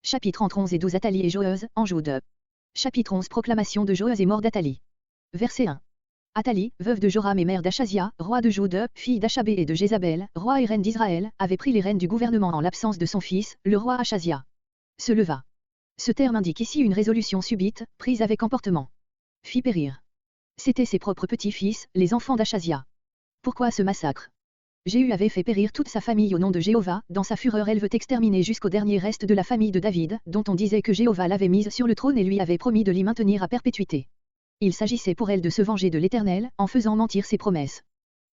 Chapitre entre 11 et 12 Athalie et Joeuse, en Jude. Chapitre 11 Proclamation de Joeuse et mort d'Athalie. Verset 1. Athalie, veuve de Joram et mère d'Achazia, roi de Jude, fille d'Achabé et de Jézabel, roi et reine d'Israël, avait pris les rênes du gouvernement en l'absence de son fils, le roi Achazia. Se leva. Ce terme indique ici une résolution subite, prise avec emportement. Fit périr. C'étaient ses propres petits-fils, les enfants d'Achazia. Pourquoi ce massacre? Jéhu avait fait périr toute sa famille au nom de Jéhovah, dans sa fureur elle veut exterminer jusqu'au dernier reste de la famille de David, dont on disait que Jéhovah l'avait mise sur le trône et lui avait promis de l'y maintenir à perpétuité. Il s'agissait pour elle de se venger de l'Éternel, en faisant mentir ses promesses.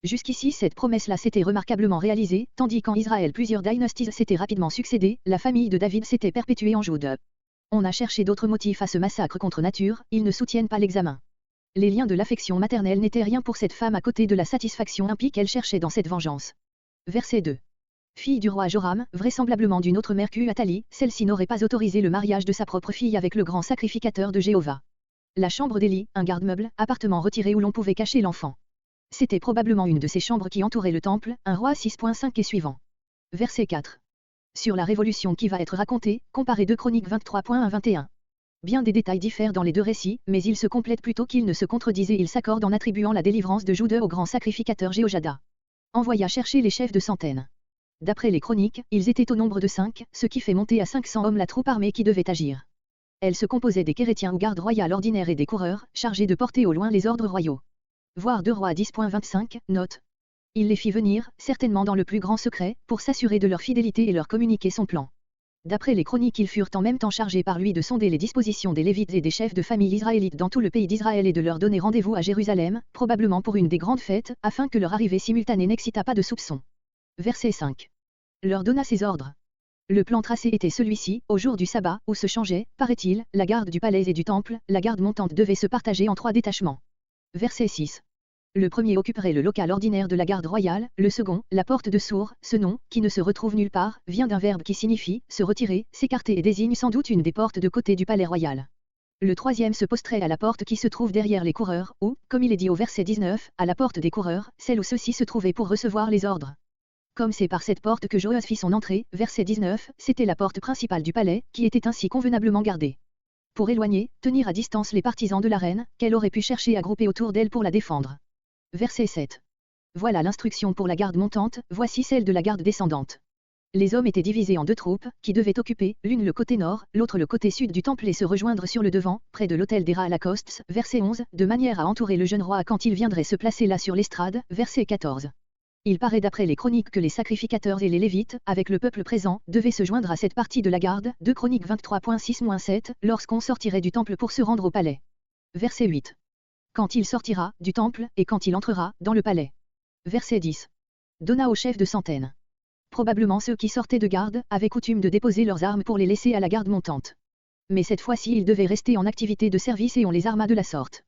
Jusqu'ici cette promesse-là s'était remarquablement réalisée, tandis qu'en Israël plusieurs dynasties s'étaient rapidement succédées, la famille de David s'était perpétuée en Jude. On a cherché d'autres motifs à ce massacre contre nature, ils ne soutiennent pas l'examen. Les liens de l'affection maternelle n'étaient rien pour cette femme à côté de la satisfaction impie qu'elle cherchait dans cette vengeance. Verset 2. Fille du roi Joram, vraisemblablement d'une autre mère qu'U Athalie, celle-ci n'aurait pas autorisé le mariage de sa propre fille avec le grand sacrificateur de Jéhovah. La chambre d'Élie, un garde-meuble, appartement retiré où l'on pouvait cacher l'enfant. C'était probablement une de ces chambres qui entouraient le temple, un roi 6.5 et suivant. Verset 4. Sur la révolution qui va être racontée, comparez 2 Chroniques 23.1-21. Bien des détails diffèrent dans les deux récits, mais ils se complètent plutôt qu'ils ne se contredisent et ils s'accordent en attribuant la délivrance de Jude au grand sacrificateur Jéhojada. Envoya chercher les chefs de centaines. D'après les chroniques, ils étaient au nombre de 5, ce qui fait monter à 500 hommes la troupe armée qui devait agir. Elle se composait des Kérétiens ou gardes royales ordinaires et des coureurs, chargés de porter au loin les ordres royaux. Voir 2 Rois 10.25, note. Il les fit venir, certainement dans le plus grand secret, pour s'assurer de leur fidélité et leur communiquer son plan. D'après les chroniques, ils furent en même temps chargés par lui de sonder les dispositions des Lévites et des chefs de famille israélites dans tout le pays d'Israël et de leur donner rendez-vous à Jérusalem, probablement pour une des grandes fêtes, afin que leur arrivée simultanée n'excitât pas de soupçons. Verset 5. Leur donna ses ordres. Le plan tracé était celui-ci, au jour du sabbat, où se changeait, paraît-il, la garde du palais et du temple, la garde montante devait se partager en 3 détachements. Verset 6. Le premier occuperait le local ordinaire de la garde royale, le second, la porte de Sour, ce nom, qui ne se retrouve nulle part, vient d'un verbe qui signifie se retirer, s'écarter et désigne sans doute une des portes de côté du palais royal. Le troisième se posterait à la porte qui se trouve derrière les coureurs, ou, comme il est dit au verset 19, à la porte des coureurs, celle où ceux-ci se trouvaient pour recevoir les ordres. Comme c'est par cette porte que Joeuse fit son entrée, verset 19, c'était la porte principale du palais, qui était ainsi convenablement gardée. Pour éloigner, tenir à distance les partisans de la reine, qu'elle aurait pu chercher à grouper autour d'elle pour la défendre. Verset 7. Voilà l'instruction pour la garde montante, voici celle de la garde descendante. Les hommes étaient divisés en 2 troupes, qui devaient occuper, l'une le côté nord, l'autre le côté sud du temple et se rejoindre sur le devant, près de l'autel des Ra-Alakosts, verset 11, de manière à entourer le jeune roi quand il viendrait se placer là sur l'estrade, verset 14. Il paraît d'après les chroniques que les sacrificateurs et les Lévites, avec le peuple présent, devaient se joindre à cette partie de la garde, 2 Chroniques 23.6-7, lorsqu'on sortirait du temple pour se rendre au palais. Verset 8. Quand il sortira du temple, et quand il entrera dans le palais. Verset 10. Donna aux chefs de centaines. Probablement ceux qui sortaient de garde avaient coutume de déposer leurs armes pour les laisser à la garde montante. Mais cette fois-ci ils devaient rester en activité de service et on les arma de la sorte.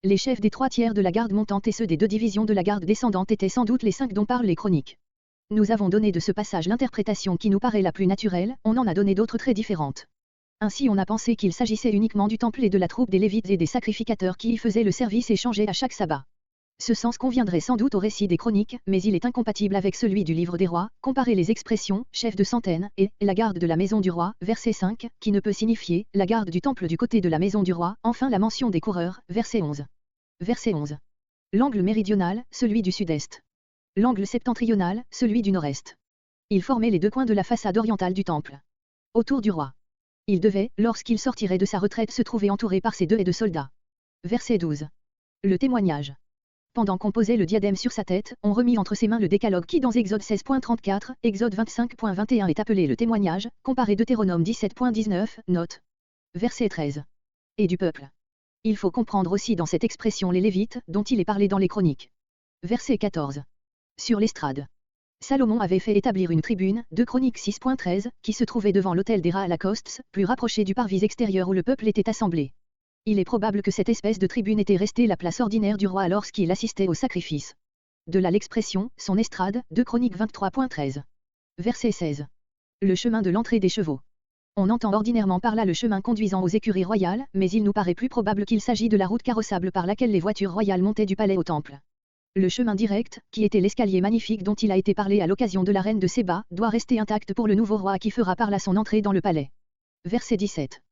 Les chefs des 3 tiers de la garde montante et ceux des 2 divisions de la garde descendante étaient sans doute les 5 dont parlent les chroniques. Nous avons donné de ce passage l'interprétation qui nous paraît la plus naturelle, on en a donné d'autres très différentes. Ainsi on a pensé qu'il s'agissait uniquement du temple et de la troupe des Lévites et des sacrificateurs qui y faisaient le service et changeaient à chaque sabbat. Ce sens conviendrait sans doute au récit des chroniques, mais il est incompatible avec celui du livre des rois, comparez les expressions, chef de centaines, et la garde de la maison du roi, verset 5, qui ne peut signifier, la garde du temple du côté de la maison du roi, enfin la mention des coureurs, verset 11. Verset 11. L'angle méridional, celui du sud-est. L'angle septentrional, celui du nord-est. Ils formaient les 2 coins de la façade orientale du temple. Autour du roi. Il devait, lorsqu'il sortirait de sa retraite, se trouver entouré par ses 2 et 2 soldats. Verset 12. Le témoignage. Pendant qu'on posait le diadème sur sa tête, on remit entre ses mains le décalogue qui dans Exode 16.34, Exode 25.21 est appelé le témoignage, comparé Deutéronome 17.19, note. Verset 13. Et du peuple. Il faut comprendre aussi dans cette expression les Lévites, dont il est parlé dans les chroniques. Verset 14. Sur l'estrade. Salomon avait fait établir une tribune, 2 Chroniques 6.13, qui se trouvait devant l'autel des Ra-Alakosts, plus rapproché du parvis extérieur où le peuple était assemblé. Il est probable que cette espèce de tribune était restée la place ordinaire du roi lorsqu'il assistait au sacrifice. De là l'expression, son estrade, 2 Chroniques 23.13. Verset 16. Le chemin de l'entrée des chevaux. On entend ordinairement par là le chemin conduisant aux écuries royales, mais il nous paraît plus probable qu'il s'agit de la route carrossable par laquelle les voitures royales montaient du palais au temple. Le chemin direct, qui était l'escalier magnifique dont il a été parlé à l'occasion de la reine de Séba, doit rester intact pour le nouveau roi qui fera par là son entrée dans le palais. Verset 17.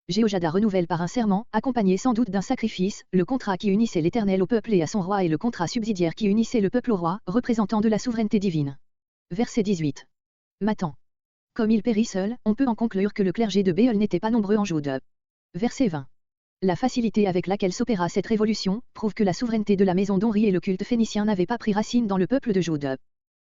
Jéhojada renouvelle par un serment, accompagné sans doute d'un sacrifice, le contrat qui unissait l'Éternel au peuple et à son roi et le contrat subsidiaire qui unissait le peuple au roi, représentant de la souveraineté divine. Verset 18. Matan. Comme il périt seul, on peut en conclure que le clergé de Béol n'était pas nombreux en Jude. Verset 20. La facilité avec laquelle s'opéra cette révolution, prouve que la souveraineté de la maison d'Onri et le culte phénicien n'avaient pas pris racine dans le peuple de Jude.